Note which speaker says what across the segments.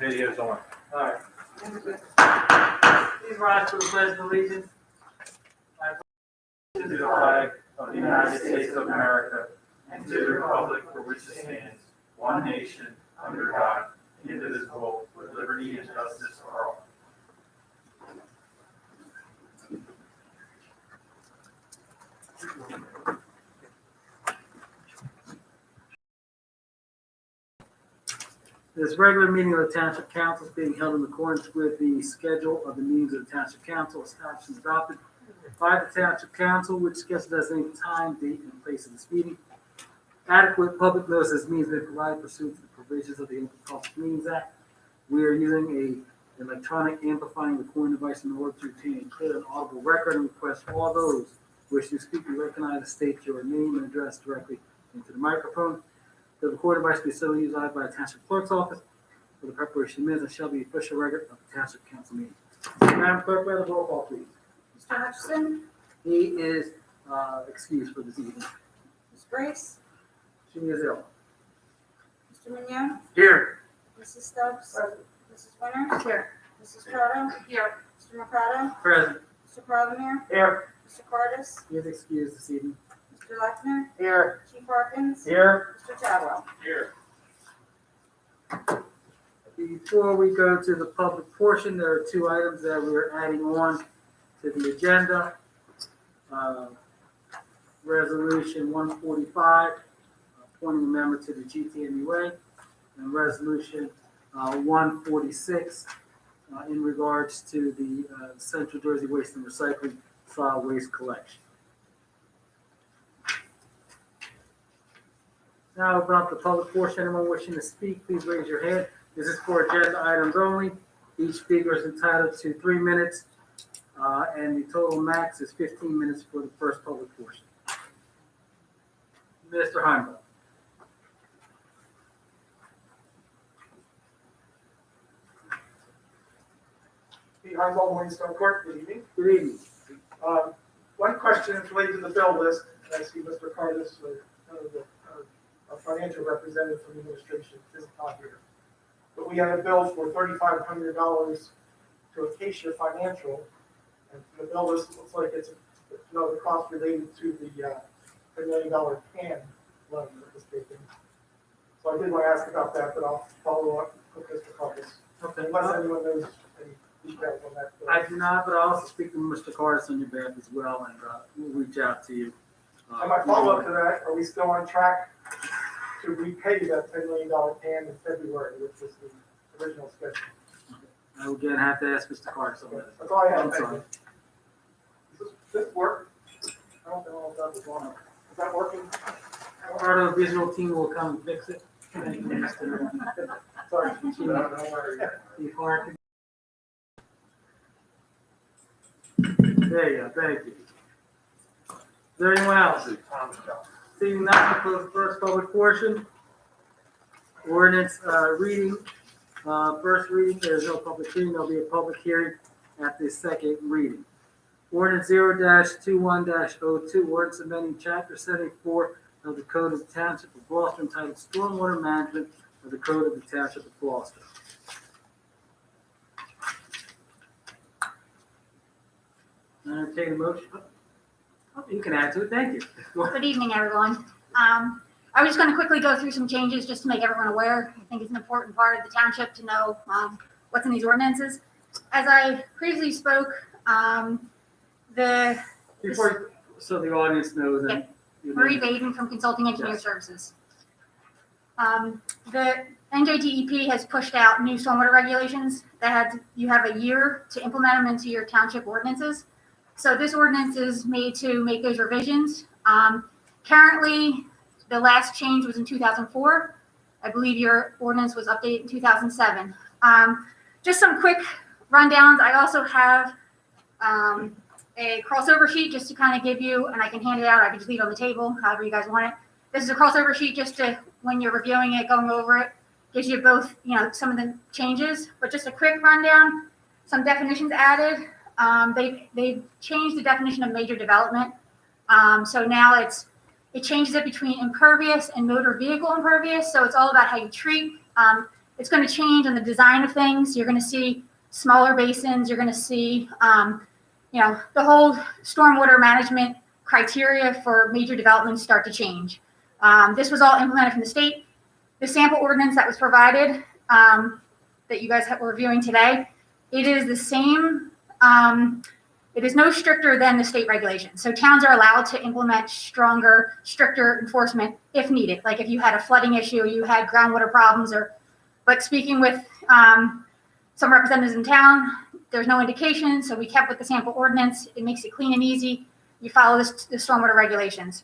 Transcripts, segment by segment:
Speaker 1: Video's on.
Speaker 2: All right. Please rise for the pledge of allegiance. I pledge
Speaker 1: To the flag of the United States of America and to the republic for which it stands, one nation, under God, indivisible, with liberty and justice for all.
Speaker 2: This regular meeting of the Township Council is being held in accordance with the schedule of the meetings of the Township Council established and adopted by the Township Council, which schedule designates time, date, and place of this meeting. Adequate public notice of this meeting has been provided pursuant to the provisions of the Open Public Meetings Act. We are using an electronic amplifying recording device in order to obtain a clear and audible record, and request all those wishing to speak be recognized and state your name and address directly into the microphone. The recording device will be solely used by the Township Clerk's office for the preparation of minutes and shall be the official record of the Township Council meeting. Madam Clerk, may I have a roll call, please?
Speaker 3: Mr. Hutchison,
Speaker 2: He is excused for this evening.
Speaker 3: Ms. Brace,
Speaker 2: She is ill.
Speaker 3: Mr. Mignon,
Speaker 2: Here.
Speaker 3: Mrs. Stubbs, Mrs. Winters. Here. Mrs. Trotter. Here. Mr. Mercado,
Speaker 2: Present.
Speaker 3: Mr. Parliament,
Speaker 2: Here.
Speaker 3: Mr. Cardis,
Speaker 2: He is excused this evening.
Speaker 3: Mr. Lechner,
Speaker 2: Here.
Speaker 3: Chief Harkins,
Speaker 2: Here.
Speaker 3: Mr. Chadwell.
Speaker 1: Here.
Speaker 2: Before we go to the public portion, there are two items that we're adding on to the agenda. Resolution 145, appointing a member to the GTMUA, and Resolution 146 in regards to the Central Jersey Waste and Recycling solid waste collection. Now open up the public portion. Anyone wishing to speak, please raise your hand. This is for agenda items only. Each speaker is entitled to 3 minutes, and the total max is 15 minutes for the first public portion. Mr. Heimel.
Speaker 4: Pete Heimel, Morningstar Court, good evening.
Speaker 2: Good evening.
Speaker 4: One question is related to the bill list, and I see Mr. Cardis, our financial representative from the administration, is not here. But we had a bill for $3,500 to Acacia Financial, and the bill list looks like it's another cost related to the $1 million can loan that was taken. So I did want to ask about that, but I'll follow up with Mr. Cardis,
Speaker 2: Okay.
Speaker 4: unless anyone knows any details on that bill.
Speaker 2: I do not, but I'll also speak to Mr. Cardis on your behalf as well, and we'll reach out to you.
Speaker 4: And my follow-up to that, are we still on track to repay that $10 million can in February, which was the original schedule?
Speaker 2: I will again have to ask Mr. Cardis on that.
Speaker 4: That's all I have.
Speaker 2: I'm
Speaker 4: Thank
Speaker 2: sorry.
Speaker 4: you. Does this work? I don't know if that was wrong. Is that working?
Speaker 2: Part of the visual team will come and fix it. Thank you, Mr.
Speaker 4: Sorry. Don't worry.
Speaker 2: Chief Harkins. There you go, thank you. Is there anyone else? Seeing none, we'll close the first public portion. Ordinance reading. First reading, there's no public hearing. There'll be a public hearing at the second reading. Ordinance 0-21-02, ordinance amending chapter 74 of the Code of the Township of Gloucester entitled Stormwater Management of the Code of the Township of Gloucester. Entertain a motion. Oh, you can add to it, thank you.
Speaker 5: Good evening, everyone. I was just going to quickly go through some changes just to make everyone aware. I think it's an important part of the township to know what's in these ordinances. As I previously spoke,
Speaker 2: So the audience knows that.
Speaker 5: Marie Baden from Consulting Engineer Services. The NJDEP has pushed out new stormwater regulations that you have a year to implement them into your township ordinances. So this ordinance is made to make those revisions. Currently, the last change was in 2004. I believe your ordinance was updated in 2007. Just some quick rundowns. I also have a crossover sheet just to kind of give you, and I can hand it out. I can just leave it on the table, however you guys want it. This is a crossover sheet just to, when you're reviewing it, going over it, gives you both, some of the changes, but just a quick rundown, some definitions added. They've changed the definition of major development. So now it changes it between impervious and motor vehicle impervious. So it's all about how you treat it's going to change on the design of things. You're going to see smaller basins. You're going to see, the whole stormwater management criteria for major developments start to change. This was all implemented from the state. The sample ordinance that was provided, that you guys were reviewing today, it is the same. It is no stricter than the state regulations. So towns are allowed to implement stricter enforcement if needed. Like if you had a flooding issue, you had groundwater problems, but speaking with some representatives in town, there's no indication. So we kept with the sample ordinance. It makes it clean and easy. You follow the stormwater regulations.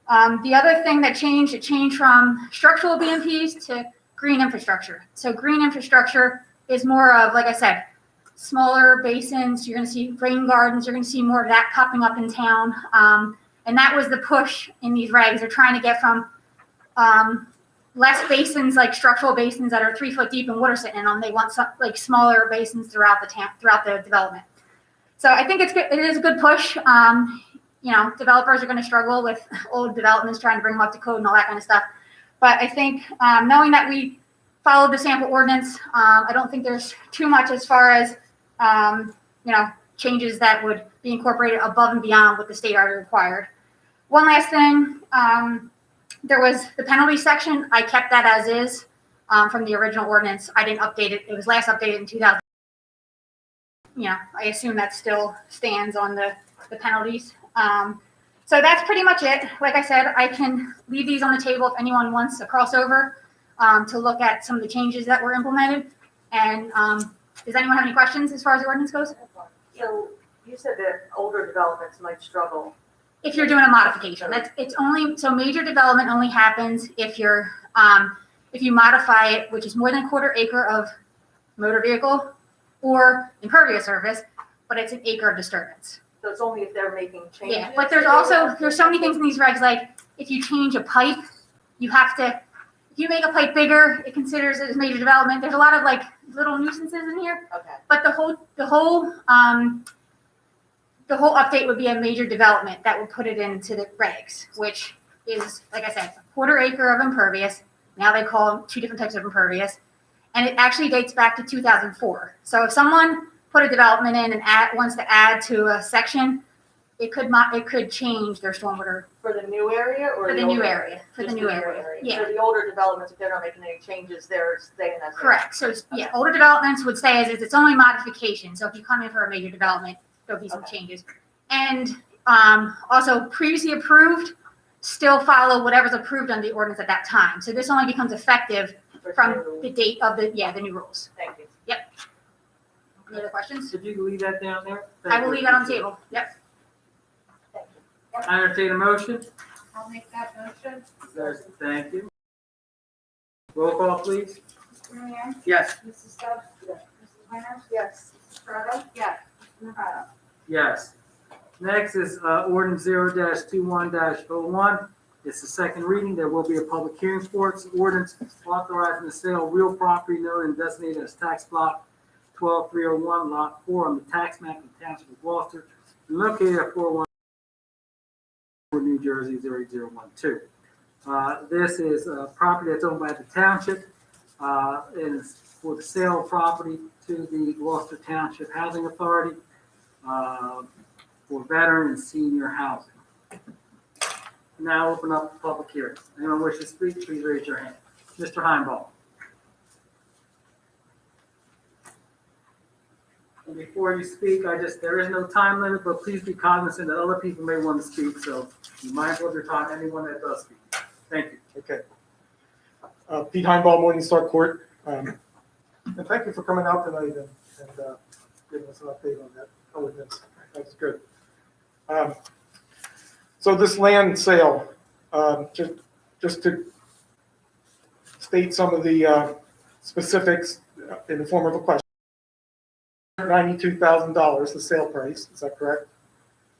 Speaker 5: The other thing that changed, it changed from structural BMPs to green infrastructure. So green infrastructure is more of, like I said, smaller basins. You're going to see rain gardens. You're going to see more of that popping up in town. And that was the push in these regs. They're trying to get from less basins, like structural basins that are 3 foot deep and water sitting in them. They want some like smaller basins throughout the development. So I think it is a good push. Developers are going to struggle with old developments trying to bring them up to code and all that kind of stuff. But I think knowing that we followed the sample ordinance, I don't think there's too much as far as changes that would be incorporated above and beyond what the state already required. One last thing, there was the penalty section. I kept that as is from the original ordinance. I didn't update it. It was last updated in 2000. I assume that still stands on the penalties. So that's pretty much it. Like I said, I can leave these on the table if anyone wants a crossover to look at some of the changes that were implemented. And does anyone have any questions as far as the ordinance goes?
Speaker 6: So you said that older developments might struggle.
Speaker 5: If you're doing a modification, so major development only happens if you modify it, which is more than a quarter acre of motor vehicle or impervious surface, but it's an acre of disturbance.
Speaker 6: So it's only if they're making changes.
Speaker 5: Yeah, but there's so many things in these regs, like if you change a pipe, if you make a pipe bigger, it considers it as major development. There's a lot of like little nuisances in here.
Speaker 6: Okay.
Speaker 5: But the whole update would be a major development that would put it into the regs, which is, like I said, a quarter acre of impervious. Now they call them two different types of impervious. And it actually dates back to 2004. So if someone put a development in and wants to add to a section, it could change their stormwater.
Speaker 6: For the new area or
Speaker 5: For the new area. Yeah.
Speaker 6: So the older developments, if they're not making any changes, they're staying as.
Speaker 5: Correct. So yeah, older developments would say as it's only modification. So if you come in for a major development, there'll be some changes. And also previously approved still follow whatever's approved on the ordinance at that time. So this only becomes effective from the date of the new rules.
Speaker 6: Thank you.
Speaker 5: Any other questions?
Speaker 2: Did you leave that down there?
Speaker 5: I will leave that on the table. Yep.
Speaker 2: I entertain a motion.
Speaker 3: I'll make that motion.
Speaker 2: Thank you. Roll call, please.
Speaker 3: Mr. Mayor,
Speaker 2: Yes.
Speaker 3: Mrs. Stubbs,
Speaker 6: Yes.
Speaker 3: Mrs. Winter,
Speaker 6: Yes.
Speaker 3: Mrs. Crowder,
Speaker 6: Yes.
Speaker 3: Mr. Mercado.
Speaker 2: Yes. Next is ordinance 0-21-01. It's the second reading. There will be a public hearing for it. It's ordinance authorizing the sale of real property known and designated as tax block 12301, lot 4 on the tax map of the Township of Gloucester, located at 401 New Jersey 0012. This is a property that's owned by the township and it's for the sale of property to the Gloucester Township Housing Authority for veteran and senior housing. Now open up the public hearing. Anyone wish to speak, please raise your hand. Mr. Heimball. And before you speak, there is no time limit, but please be cognizant that other people may want to speak, so be mindful of your time, anyone that does speak. Thank you.
Speaker 4: Okay. Pete Heimball, Morningstar Court. And thank you for coming out tonight and giving us an update on that ordinance. That's good. So this land sale, just to state some of the specifics in the form of a question. $92,000, the sale price, is that correct?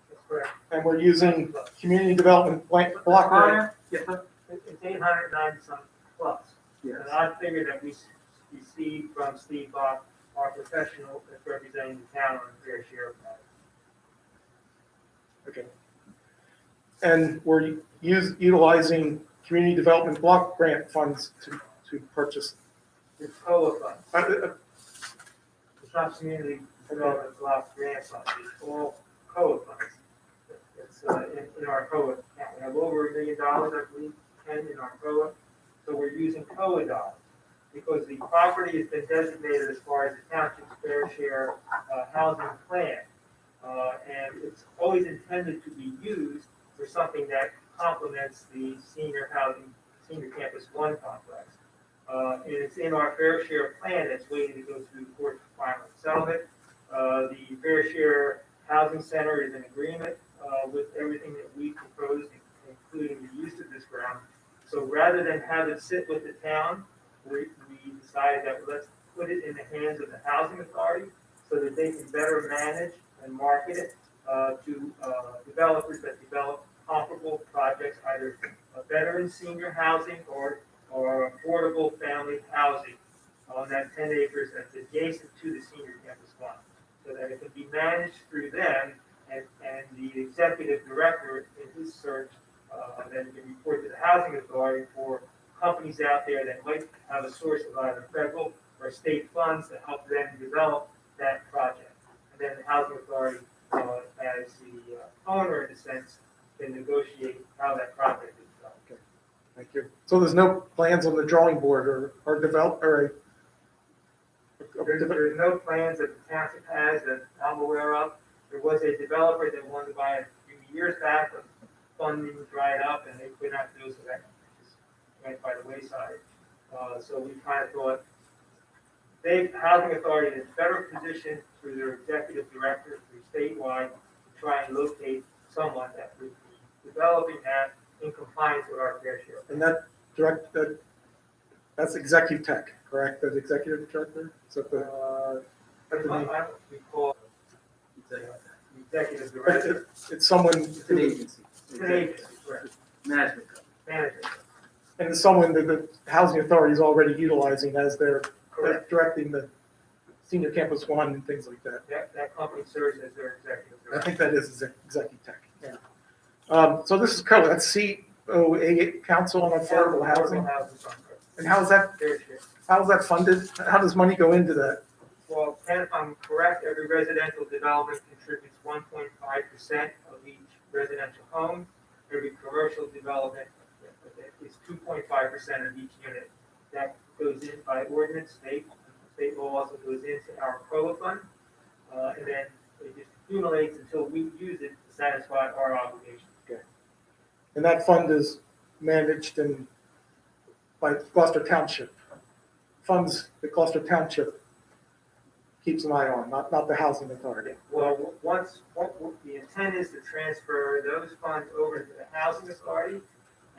Speaker 7: That's correct.
Speaker 4: And we're using community development block grant.
Speaker 2: Yes, sir.
Speaker 7: It's 890 some plus.
Speaker 2: Yes.
Speaker 7: And I figured that we received from Steve Bach, our professional that's representing the town, on a fair share of that.
Speaker 4: Okay. And we're utilizing community development block grant funds to purchase
Speaker 7: It's COA funds.
Speaker 4: Uh,
Speaker 7: It's not community development block grant funds, it's all COA funds. It's, in our COA account, we have over $1 million, I believe, Ken, in our COA, so we're using COA dollars. Because the property has been designated as far as the township's fair share, housing plan. And it's always intended to be used for something that complements the senior campus one complex. And it's in our fair share plan that's waiting to go through the court for final settlement. The fair share housing center is in agreement with everything that we proposed, including the use of this ground. So rather than have it sit with the town, we decided that let's put it in the hands of the housing authority so that they can better manage and market it to developers that develop comparable projects, either veteran senior housing or affordable family housing on that 10 acres that's adjacent to the senior campus one, so that it can be managed through them, and the executive director in his search then can report to the housing authority for companies out there that might have a source of either federal or state funds to help them develop that project. And then the housing authority, as the owner in a sense, can negotiate how that project is developed.
Speaker 4: Thank you. So there's no plans on the drawing board or develop, or
Speaker 7: There's no plans that the township has that I'm aware of. There was a developer that wanted to buy it a few years back, but funding dried up and they could not do so, that just went by the wayside. So we kind of thought housing authority is better positioned through their executive director, through statewide, to try and locate someone that would be developing that in compliance with our fair share.
Speaker 4: and that's Executive Tech, correct? That's executive director? So
Speaker 7: I don't recall the executive director.
Speaker 4: it's someone,
Speaker 2: It's an agency.
Speaker 7: It's an agency, correct.
Speaker 2: Management company.
Speaker 7: Manager.
Speaker 4: and it's someone that the housing authority is already utilizing as they're
Speaker 7: Correct.
Speaker 4: directing the senior campus one and things like that.
Speaker 7: That company serves as their executive
Speaker 4: I
Speaker 7: director.
Speaker 4: think that is Executive Tech, yeah. So this is COA, that's COA, Council on Affordable Housing.
Speaker 7: Fund.
Speaker 4: And how's that funded? How does money go into that?
Speaker 7: Well, Ken, if I'm correct, every residential development contributes 1.5% of each residential home. Every commercial development is 2.5% of each unit. That goes in by ordinance, state law also goes into our COA fund. And then it just accumulates until we use it to satisfy our obligations.
Speaker 4: And that fund is managed by Gloucester Township. Funds that Gloucester Township keeps an eye on, not the housing authority.
Speaker 7: Well, what the intent is to transfer those funds over to the housing authority,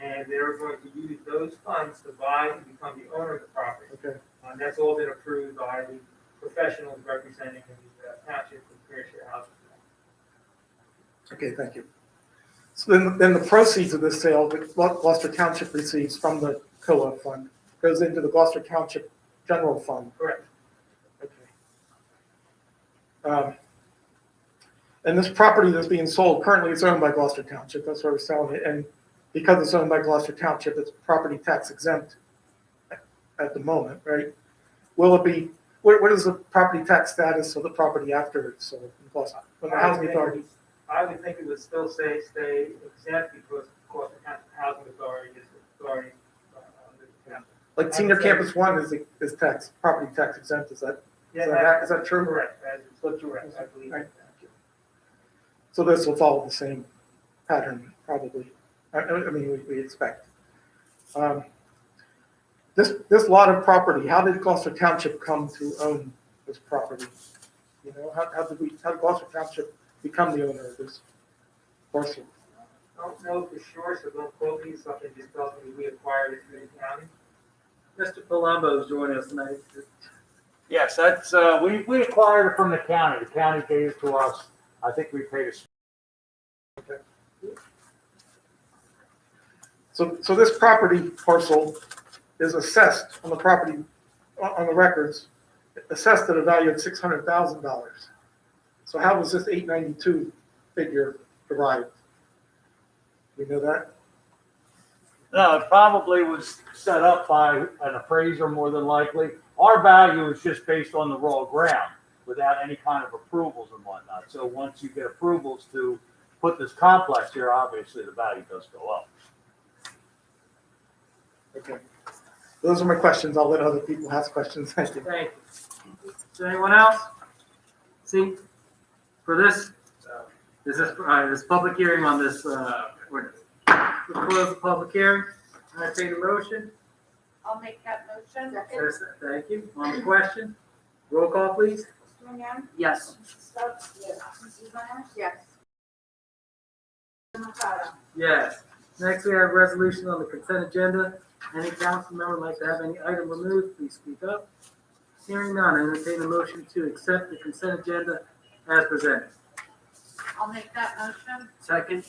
Speaker 7: and they're going to use those funds to buy and become the owner of the property.
Speaker 4: Okay.
Speaker 7: And that's all been approved by the professionals representing the township and fair share housing.
Speaker 4: Okay, thank you. So then the proceeds of this sale that Gloucester Township receives from the COA fund goes into the Gloucester Township General Fund.
Speaker 7: Correct.
Speaker 4: Okay. And this property that's being sold, currently it's owned by Gloucester Township, that's why we're selling it, and because it's owned by Gloucester Township, it's property tax exempt at the moment, right? Will it be, what is the property tax status of the property after it's sold in Gloucester? When the housing authority,
Speaker 7: I would think it would still stay exempt because, of course, the housing authority is the authority under the town.
Speaker 4: like senior campus one is tax, property tax exempt, is that true?
Speaker 7: Correct, that's correct, I believe.
Speaker 4: Right. So this will follow the same pattern, probably. I mean, we expect. This lot of property, how did Gloucester Township come to own this property? You know, how did Gloucester Township become the owner of this parcel?
Speaker 7: I don't know for sure, so don't quote me, something just tells me we acquired it through the county.
Speaker 2: Mr. Palumbo is joining us tonight.
Speaker 8: Yes, that's, we acquired it from the county. The county gave it to us. I think we paid a.
Speaker 4: So this property parcel is assessed on the property, on the records, assessed at a value of $600,000. So how was this 892 figure derived? We know that?
Speaker 8: No, it probably was set up by an appraiser more than likely, Our value is just based on the raw ground without any kind of approvals and whatnot. So once you get approvals to put this complex here, obviously the value does go up.
Speaker 4: Okay. Those are my questions. I'll let other people ask questions. Thank you.
Speaker 2: Thank you. Is there anyone else? See, for this public hearing on this ordinance. We'll close the public hearing. I take a motion.
Speaker 3: I'll make that motion.
Speaker 2: Yes, thank you. On the question, roll call, please.
Speaker 3: Mr. Mann?
Speaker 2: Yes.
Speaker 3: Mrs. Stubbs? Yes. Mrs. Leonard? Yes. Mr. Mercado?
Speaker 2: Yes. Next, we have a resolution on the consent agenda. Any council member would like to have any item removed, please speak up. Hearing none, I entertain a motion to accept the consent agenda as presented.
Speaker 3: I'll make that motion.
Speaker 2: Second.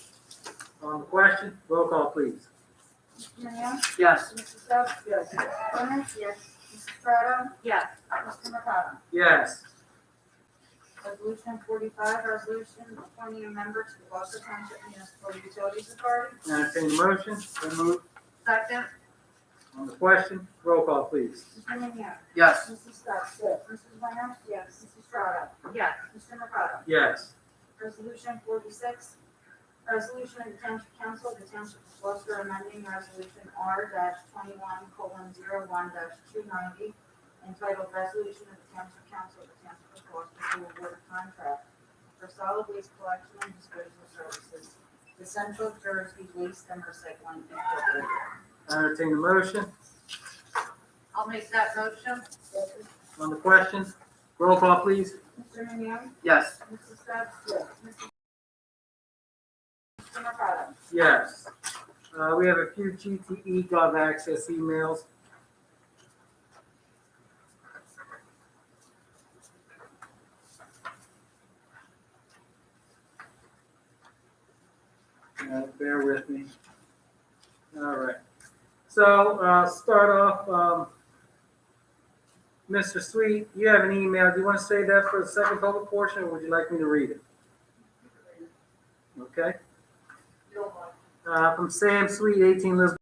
Speaker 2: On the question, roll call, please.
Speaker 3: Mr. Mann?
Speaker 2: Yes.
Speaker 3: Mrs. Stubbs? Yes. Mrs. Leonard? Yes. Mrs. Prado?
Speaker 6: Yes.
Speaker 3: Mr. Mercado?
Speaker 2: Yes.
Speaker 3: Resolution 45, resolution appointing a member to the Gloucester Township Municipal Utilities Authority.
Speaker 2: Entertain a motion. So moved.
Speaker 3: Second.
Speaker 2: On the question, roll call, please.
Speaker 3: Mr. Mann?
Speaker 2: Yes.
Speaker 3: Mrs. Stubbs? Yes. Mrs. Leonard? Yes. Mrs. Prado?
Speaker 6: Yes.
Speaker 3: Mr. Mercado?
Speaker 2: Yes.
Speaker 3: Resolution 46, resolution of the Township Council of the Township of Gloucester amending resolution R-21:01-290 entitled Resolution of the Township Council of the Township of Gloucester to award a contract for solid waste collection and disposal services to Central Jersey Waste and Recycling Incorporated.
Speaker 2: Entertain a motion.
Speaker 3: I'll make that motion.
Speaker 2: On the question, roll call, please.
Speaker 3: Mr. Mann?
Speaker 2: Yes.
Speaker 3: Mrs. Stubbs? Yes. Mr. Mercado?
Speaker 2: Yes. We have a few GTE Gov access emails. Bear with me. All right. So, start off, Mr. Sweet, you have an email. Do you want to say that for the second public portion, or would you like me to read it? Okay. From Sam Sweet, 18 Lisbon.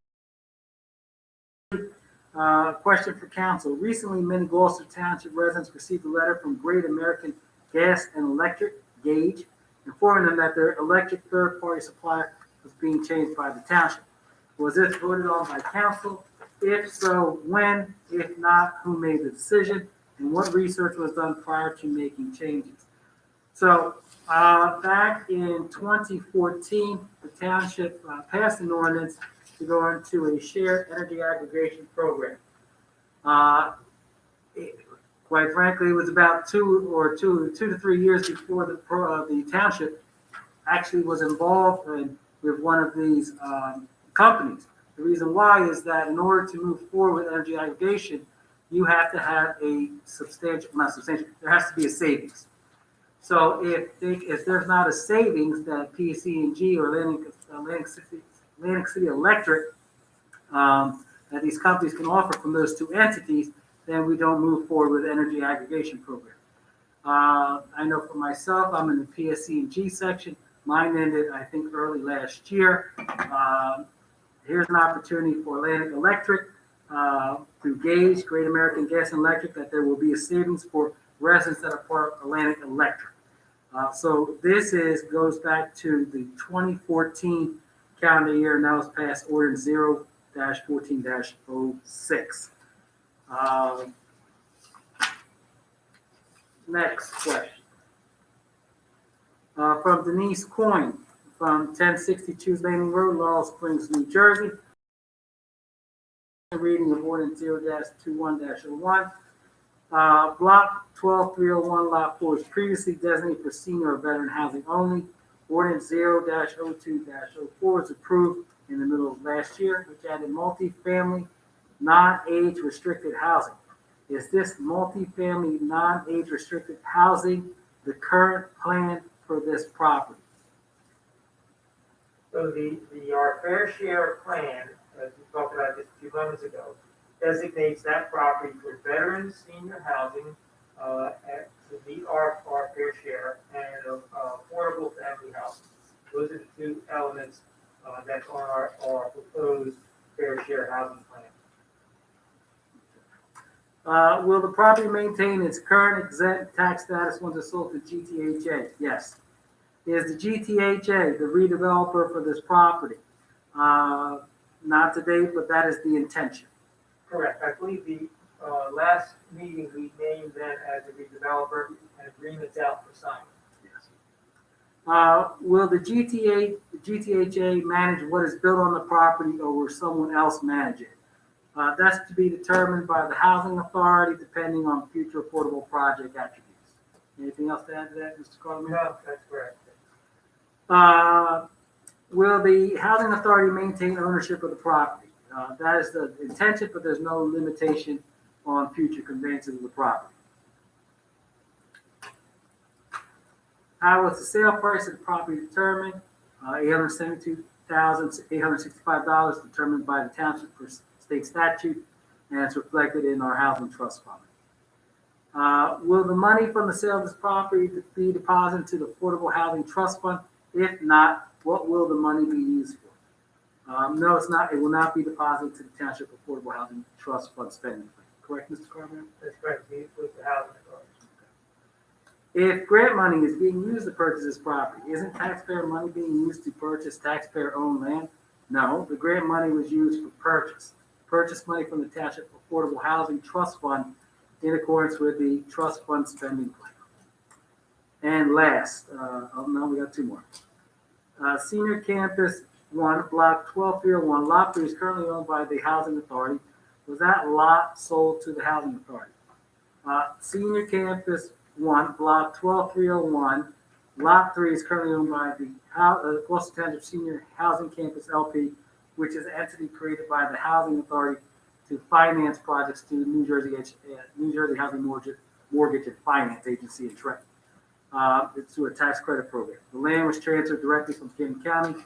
Speaker 2: Question for council. Recently, many Gloucester Township residents received a letter from Great American Gas and Electric, Gauge, informing them that their electric third-party supplier was being changed by the township. Was this voted on by council? If so, when? If not, who made the decision? And what research was done prior to making changes? So, back in 2014, the township passed an ordinance to go into a shared energy aggregation program. Quite frankly, it was about two to 3 years before the township actually was involved with one of these companies. The reason why is that in order to move forward with energy aggregation, you have to have a there has to be a savings. So if there's not a savings that PSE&G or Atlantic City Electric, that these companies can offer from those two entities, then we don't move forward with energy aggregation program. I know for myself, I'm in the PSE&G section. Mine ended, I think, early last year. Here's an opportunity for Atlantic Electric through Gauge, Great American Gas and Electric, that there will be a savings for residents that are part of Atlantic Electric. So this goes back to the 2014 calendar year, and that was passed Ordinance 0-14-06. Next question. From Denise Coyne, from 1062 Landing Road, Laurel Springs, New Jersey. Reading of Ordinance 0-21-01. Block 12301, Lot 4 was previously designated for senior or veteran housing only. Ordinance 0-02-04 was approved in the middle of last year, which added multifamily, non-age restricted housing. Is this multifamily, non-age restricted housing the current plan for this property?
Speaker 7: So our fair share plan, as we talked about just a few moments ago, designates that property for veterans, senior housing, to meet our fair share, and affordable family housing. Those are the two elements that's on our proposed fair share housing plan.
Speaker 2: Will the property maintain its current exempt tax status once it's sold to GTHA? Yes. Is the GTHA the redeveloper for this property? Not to date, but that is the intention.
Speaker 7: Correct. I believe the last meeting, we named them as a redeveloper and agreements out for signing.
Speaker 2: Will the GTHA manage what is built on the property, or will someone else manage it? That's to be determined by the housing authority, depending on future affordable project attributes. Anything else to add to that, Mr. Carlin?
Speaker 7: No, that's correct.
Speaker 2: Will the housing authority maintain ownership of the property? That is the intention, but there's no limitation on future conveyances of the property. How was the sale price of the property determined? $872,865 determined by the township for state statute, and it's reflected in our housing trust fund. Will the money from the sale of this property be deposited to the Affordable Housing Trust Fund? If not, what will the money be used for? No, it's not. It will not be deposited to the Township Affordable Housing Trust Fund spending plan. Correct, Mr. Carver?
Speaker 7: That's correct. With the housing authority.
Speaker 2: If grant money is being used to purchase this property, isn't taxpayer money being used to purchase taxpayer-owned land? No, the grant money was used for purchase money from the Township Affordable Housing Trust Fund in accordance with the trust fund spending plan. And last, we got two more. Senior Campus 1, Block 12301, Lot 3 is currently owned by the Housing Authority. Was that lot sold to the Housing Authority? Senior Campus 1, Block 12301, Lot 3 is currently owned by the Gloucester Township Senior Housing Campus LP, which is an entity created by the Housing Authority to finance projects to New Jersey Housing Mortgage and Finance Agency in Trenton. It's through a tax credit program. The land was transferred directly from Camden County,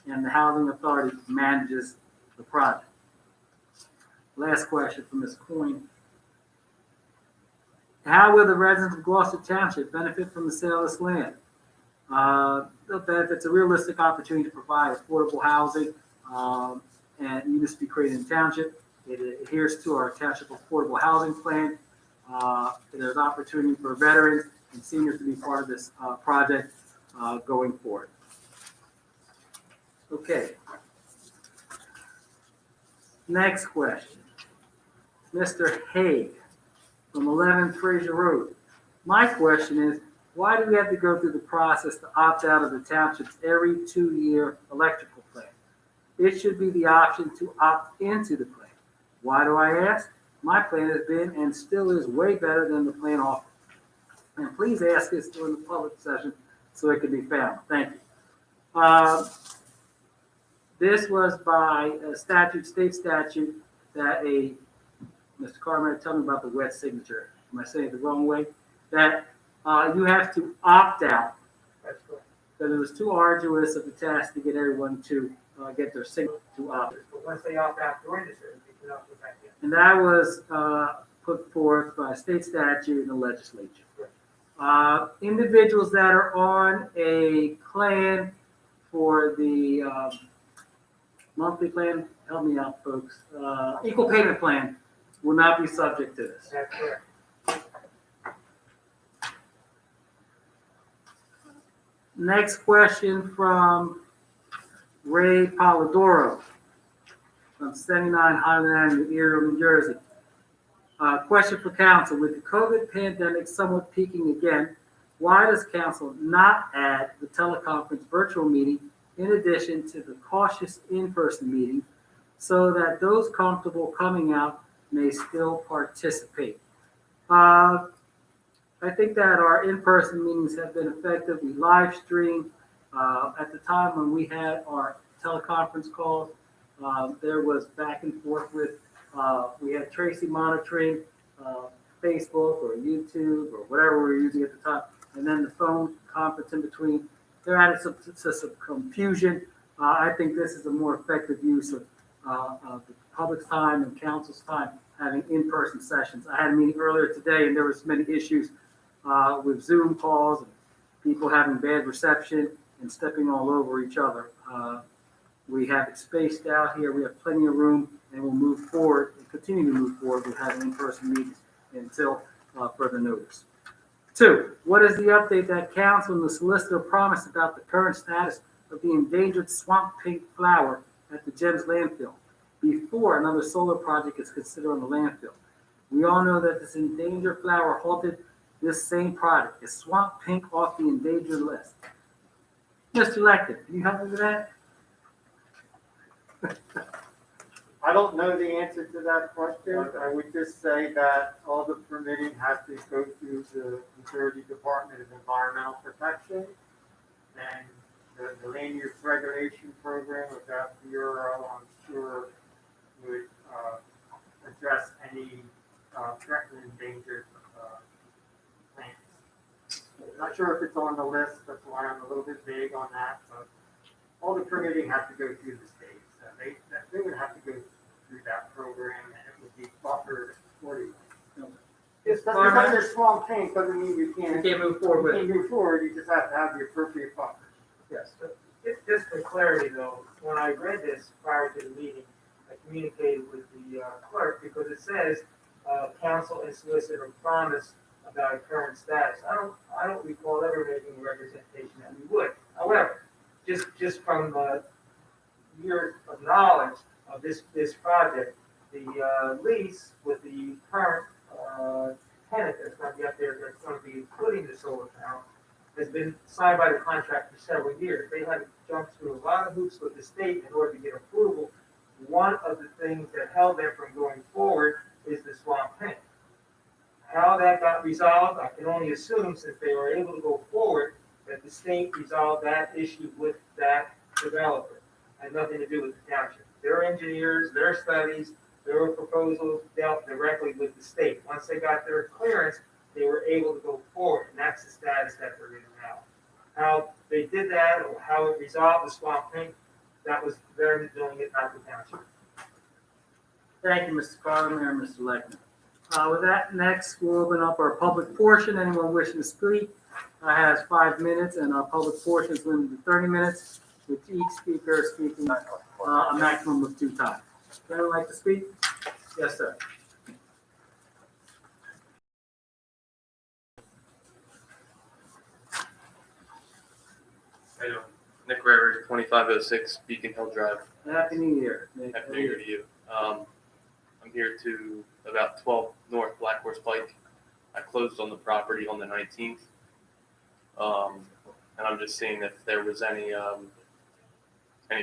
Speaker 2: and the Housing Authority manages the project. Last question from Ms. Coyne. How will the residents of Gloucester Township benefit from the sale of this land? The benefit's a realistic opportunity to provide affordable housing and units to be created in the township. It adheres to our Township Affordable Housing Plan. There's opportunity for veterans and seniors to be part of this project going forward. Okay. Next question. Mr. Haig from 11 Fraser Road. My question is, why do we have to go through the process to opt out of the township's every 2-year electrical plan? It should be the option to opt into the plan. Why do I ask? My plan has been and still is way better than the plan offered. And please ask this during the public session so it can be found. Thank you. This was by a state statute that Mr. Carter, tell me about the wet signature. Am I saying it the wrong way? That you have to opt out.
Speaker 7: That's correct.
Speaker 2: That it was too arduous of a task to get everyone to get their signature to opt.
Speaker 7: But once they opt out during the service, they can opt back in.
Speaker 2: And that was put forth by state statute in the legislature. Individuals that are on a plan for the monthly plan, help me out, folks, equal payment plan will not be subject to this.
Speaker 7: That's correct.
Speaker 2: Next question from Ray Polidoro from 79 Highland Avenue, Erie, New Jersey. Question for council. With the COVID pandemic somewhat peaking again, why does council not add the teleconference virtual meeting in addition to the cautious in-person meeting so that those comfortable coming out may still participate? I think that our in-person meetings have been effective. We live stream. At the time when we had our teleconference calls, there was back and forth with, we had Tracy monitoring Facebook or YouTube or whatever we were using at the time, and then the phone conference in between. There added some confusion. I think this is a more effective use of the public's time and council's time having in-person sessions. I had a meeting earlier today, and there was many issues with Zoom calls and people having bad reception and stepping all over each other. We have it spaced out here. We have plenty of room, and we'll move forward and continue to move forward with having in-person meetings. until further notice. 2, what is the update that council and the solicitor promised about the current status of the endangered swamp pink flower at the Gems landfill before another solar project is considered on the landfill? We all know that this endangered flower halted this same project. Is swamp pink off the endangered list? Mr. Lecter, can you help me with that?
Speaker 9: I don't know the answer to that question. I would just say that all the permitting has to go through the New Jersey Department of Environmental Protection. And the land use regulation program of that bureau, I'm sure, would address any threatened endangered plants. Not sure if it's on the list, that's why I'm a little bit vague on that, but all the permitting has to go through the state. So they would have to go through that program, and it would be buffered accordingly. Just because they're swamp tanks doesn't mean you can't
Speaker 2: move forward with it.
Speaker 9: move forward, you just have to have the appropriate buffer.
Speaker 2: Yes.
Speaker 7: Just for clarity though, when I read this prior to the meeting, I communicated with the clerk because it says, council and solicitor promise about current status. I don't recall ever making a representation that we would. However, just from years of knowledge of this project, the lease with the current tenant that's going to be up there, that's going to be putting the solar panel, has been signed by the contract for several years. They had to jump through a lot of hoops with the state in order to get approval. One of the things that held them from going forward is the swamp tank. How that got resolved, I can only assume, since they were able to go forward, that the state resolved that issue with that developer. It had nothing to do with the township. Their engineers, their studies, their proposals dealt directly with the state. Once they got their clearance, they were able to go forward, and that's the status that they're in now. How they did that, or how it resolved the swamp tank, that was them doing it, not the township.
Speaker 2: Thank you, Mr. Carter and Mr. Leckman. With that, next, we'll open up our public portion. Anyone wishing to speak has 5 minutes, and our public portion is limited to 30 minutes, with each speaker speaking a maximum of 2 times. Would anyone like to speak? Yes, sir.
Speaker 10: How you doing? Nick Rarick, 2506 Beacon Hill Drive.
Speaker 2: Happy New Year, Nick.
Speaker 10: Happy New Year to you. I'm here to about 12 North Black Horse Pike. I closed on the property on the 19th. And I'm just seeing if there was any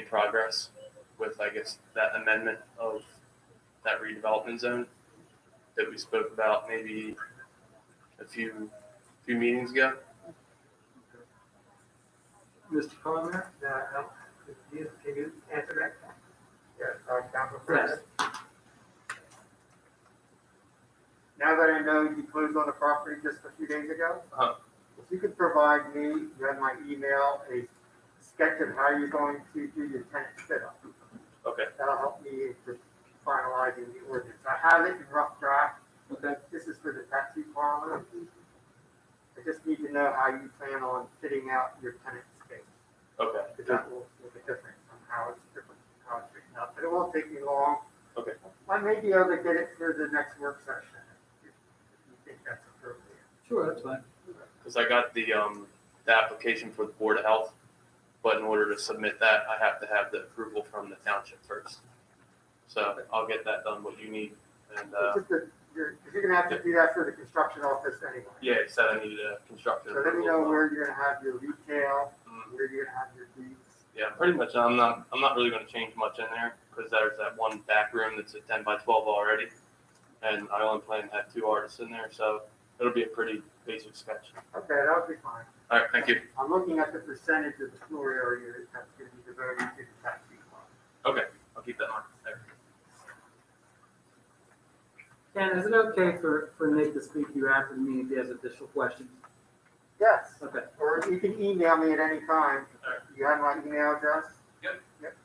Speaker 10: progress with, I guess, that amendment of that redevelopment zone that we spoke about maybe a few meetings ago.
Speaker 2: Mr. Carter?
Speaker 7: Can you answer that?
Speaker 9: Yes, Council
Speaker 2: Yes.
Speaker 9: President. Now that I know you closed on the property just a few days ago, if you could provide me, you have my email, a sketch of how you're going to do your tenant fit up.
Speaker 10: Okay.
Speaker 9: That'll help me with finalizing the ordinance. I have it in rough draft.
Speaker 2: Okay.
Speaker 9: This is for the tattoo parlor. I just need to know how you plan on fitting out your tenant space.
Speaker 10: Okay.
Speaker 9: Because that will make a difference on how it's different, how it's written up. But it won't take me long.
Speaker 10: Okay.
Speaker 9: I may be able to get it for the next work session if you think that's appropriate.
Speaker 2: Sure, that's fine.
Speaker 10: Because I got the application for the Board of Health, but in order to submit that, I have to have the approval from the township first. So I'll get that done, what you need. And
Speaker 9: It's just you're gonna have to do that for the construction office anyway.
Speaker 10: yeah, it said I needed a construction.
Speaker 9: So let me know where you're gonna have your retail,
Speaker 10: Mhm.
Speaker 9: where you're gonna have your booths.
Speaker 10: Yeah, pretty much. I'm not really going to change much in there because there's that one back room that's a 10 by 12 already, and I only plan to have 2 artists in there, so it'll be a pretty basic sketch.
Speaker 9: Okay, that'll be fine.
Speaker 10: All right, thank you.
Speaker 9: I'm looking at the percentage of the floor area that's gonna be devoted to the tattoo parlor.
Speaker 10: Okay, I'll keep that in mind. Thank you.
Speaker 2: Ken, is it okay for Nick to speak to you after the meeting if he has additional questions?
Speaker 9: Yes,
Speaker 2: Okay.
Speaker 9: or you can email me at any time.
Speaker 10: All right.
Speaker 9: You have my email address?
Speaker 10: Yep.
Speaker 9: Yep.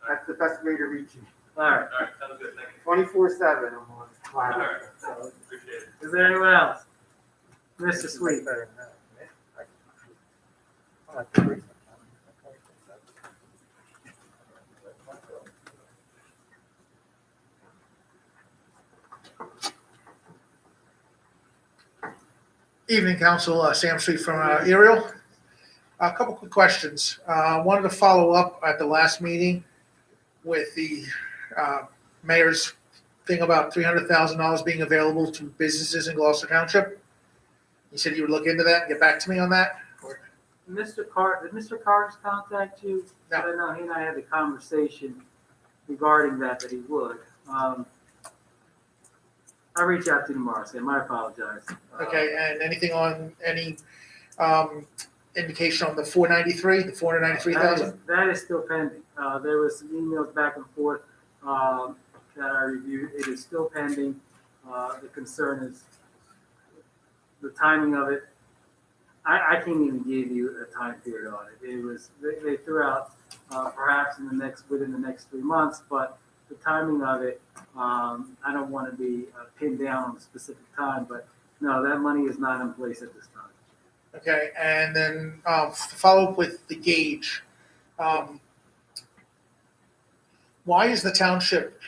Speaker 9: That's the best way to reach me.
Speaker 2: All right.
Speaker 10: All right, sounds good. Thank you.
Speaker 9: 24/7 I'm on.
Speaker 10: All right, appreciate it.
Speaker 2: Is there anyone else? Mr. Sweet?
Speaker 11: Evening, Council. Sam Street from Ariel. A couple quick questions. Wanted to follow up at the last meeting with the mayor's thing about $300,000 being available to businesses in Gloucester Township. You said you would look into that and get back to me on that? Or-
Speaker 2: Did Mr. Carter's contact you?
Speaker 11: No.
Speaker 2: I know he and I had a conversation regarding that he would. I'll reach out to you tomorrow, Sam. I apologize.
Speaker 11: Okay, and anything on any indication on the 493, the 493,000?
Speaker 2: That is still pending. There was some emails back and forth that I reviewed. It is still pending. The concern is the timing of it. I can't even give you a time period on it. It was they threw out perhaps within the next 3 months, but the timing of it, I don't want to be pinned down on a specific time. But no, that money is not in place at this time.
Speaker 11: Okay, and then to follow up with the gauge, why is the township,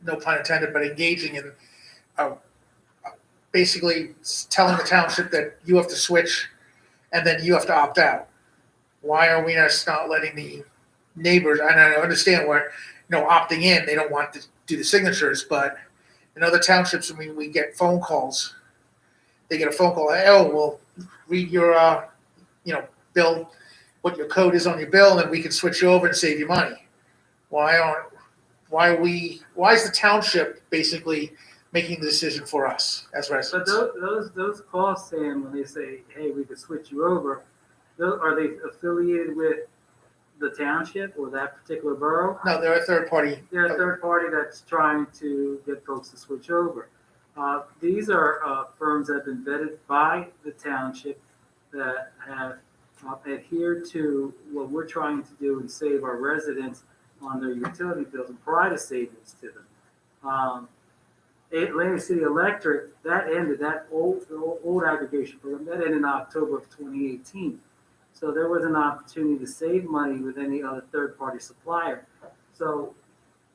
Speaker 11: no pun intended, but engaging in basically telling the township that you have to switch and then you have to opt out? Why are we just not letting the neighbors, and I understand where, opting in, they don't want to do the signatures, but in other townships, I mean, we get phone calls. They get a phone call, hey, oh, well, read your, bill, what your code is on your bill, and we can switch you over and save you money. Why is the township basically making the decision for us as
Speaker 2: But
Speaker 11: residents?
Speaker 2: those calls, Sam, when they say, "Hey, we could switch you over," are they affiliated with the township or that particular borough?
Speaker 11: No, they're a third party.
Speaker 2: They're a third party that's trying to get folks to switch over. These are firms that have been vetted by the township that have adhered to what we're trying to do and save our residents on their utility bills and provide a savings to them. Atlantic City Electric, that ended, that old aggregation program, that ended in October of 2018. So there was an opportunity to save money with any other third-party supplier. So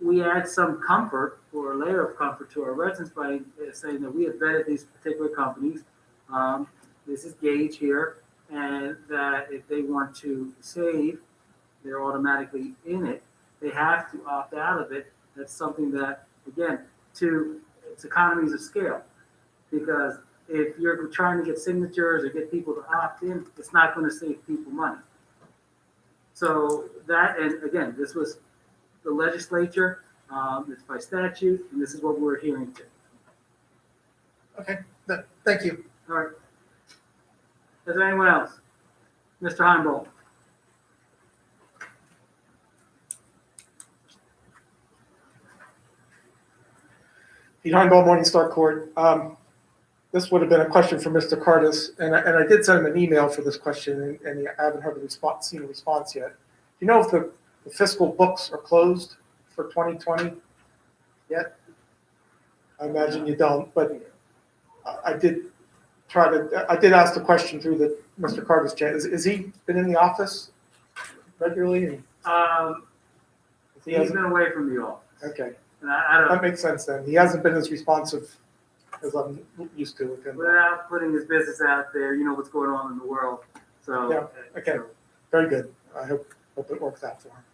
Speaker 2: we add some comfort or a layer of comfort to our residents by saying that we have vetted these particular companies. This is Gage here, and that if they want to save, they're automatically in it. They have to opt out of it. That's something that, again, it's economies of scale. Because if you're trying to get signatures or get people to opt in, it's not going to save people money. So that, and again, this was the legislature, it's by statute, and this is what we're adhering to.
Speaker 11: Okay, thank you.
Speaker 2: All right. Is there anyone else? Mr. Heimbold?
Speaker 4: Behind Ball Morningstar Court. This would have been a question for Mr. Cardis, and I did send him an email for this question, and I haven't heard seen a response yet. Do you know if the fiscal books are closed for 2020 yet? I imagine you don't, but I did ask the question through Mr. Cardis chat. Is he been in the office regularly?
Speaker 2: He's been away from the office.
Speaker 4: Okay.
Speaker 2: And I don't,
Speaker 4: That makes sense then. He hasn't been as responsive as I'm used to with him.
Speaker 2: without putting his business out there, you know what's going on in the world. So,
Speaker 4: Yeah, okay. Very good. I hope it works out for him.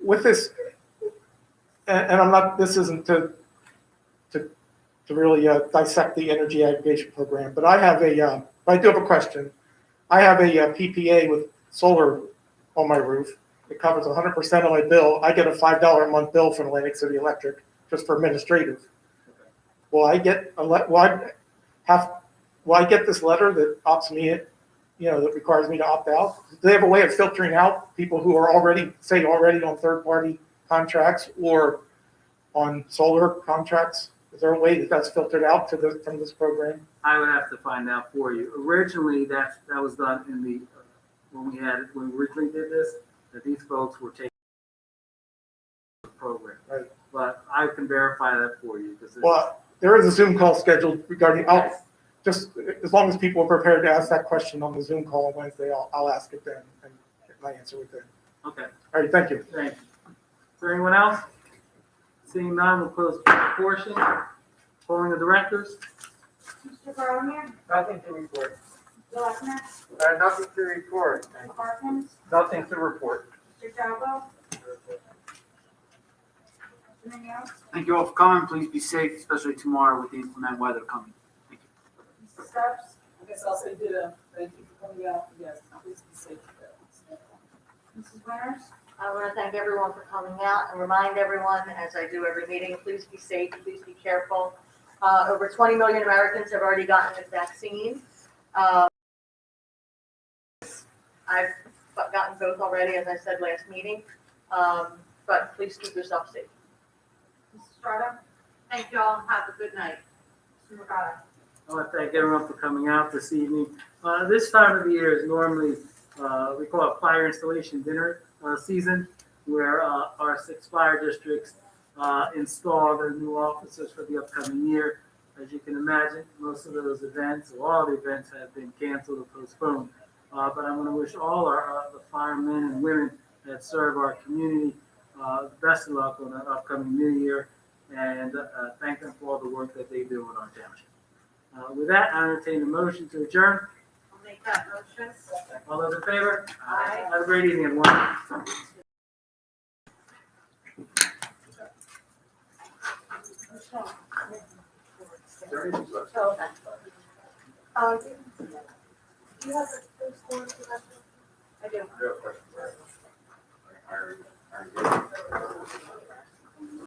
Speaker 4: With this, and I'm not, this isn't to really dissect the energy aggregation program, but I do have a question. I have a PPA with solar on my roof. It covers 100% of my bill. I get a $5 a month bill from Atlantic City Electric just for administrative. Will I get this letter that opts me in, that requires me to opt out? Do they have a way of filtering out people who are already on third-party contracts or on solar contracts? Is there a way that's filtered out from this program?
Speaker 2: I would have to find out for you. Originally, that was done in when we originally did this, that these folks were taking the program.
Speaker 4: Right.
Speaker 2: But I can verify that for you.
Speaker 4: Well, there is a Zoom call scheduled regarding, just as long as people are prepared to ask that question on the Zoom call on Wednesday, I'll ask it then and get my answer with it.
Speaker 2: Okay.
Speaker 4: All right, thank you.
Speaker 2: Thank you. Is there anyone else? Seeing none, we'll close the portion. Calling the directors.
Speaker 3: Mr. Baronier,
Speaker 7: Nothing to report.
Speaker 3: Bill Eckner,
Speaker 9: Nothing to report.
Speaker 3: Mr. Parkins,
Speaker 1: Nothing to report.
Speaker 3: Mr. Dalbo. Mr. Minio,
Speaker 2: Thank you all for coming. Please be safe, especially tomorrow with the inclement weather coming. Thank you.
Speaker 3: Mr. Stubbs,
Speaker 12: I guess I'll say ditto. Thank you for coming out. Yes, please be safe.
Speaker 3: Mrs. Winters,
Speaker 6: I want to thank everyone for coming out and remind everyone, as I do every meeting, please be safe, please be careful. Over 20 million Americans have already gotten the vaccine. I've gotten both already, as I said last meeting, but please keep yourself safe.
Speaker 3: Mrs. Strata,
Speaker 6: Thank you all. Have a good night.
Speaker 3: Mr. Mercado.
Speaker 2: I want to thank everyone for coming out this evening. This time of the year is normally, we call it fire installation dinner season, where our 6 fire districts install their new officers for the upcoming year. As you can imagine, most of those events, or all the events, have been canceled or postponed. But I want to wish all the firemen and women that serve our community best of luck on that upcoming new year, and thank them for all the work that they do in our township. With that, I entertain a motion to adjourn.
Speaker 3: I'll make that motion.
Speaker 2: All those in favor?
Speaker 3: Aye.
Speaker 2: Have a great evening, everyone.
Speaker 3: Do you have the first one for that? I do.
Speaker 1: I have a question.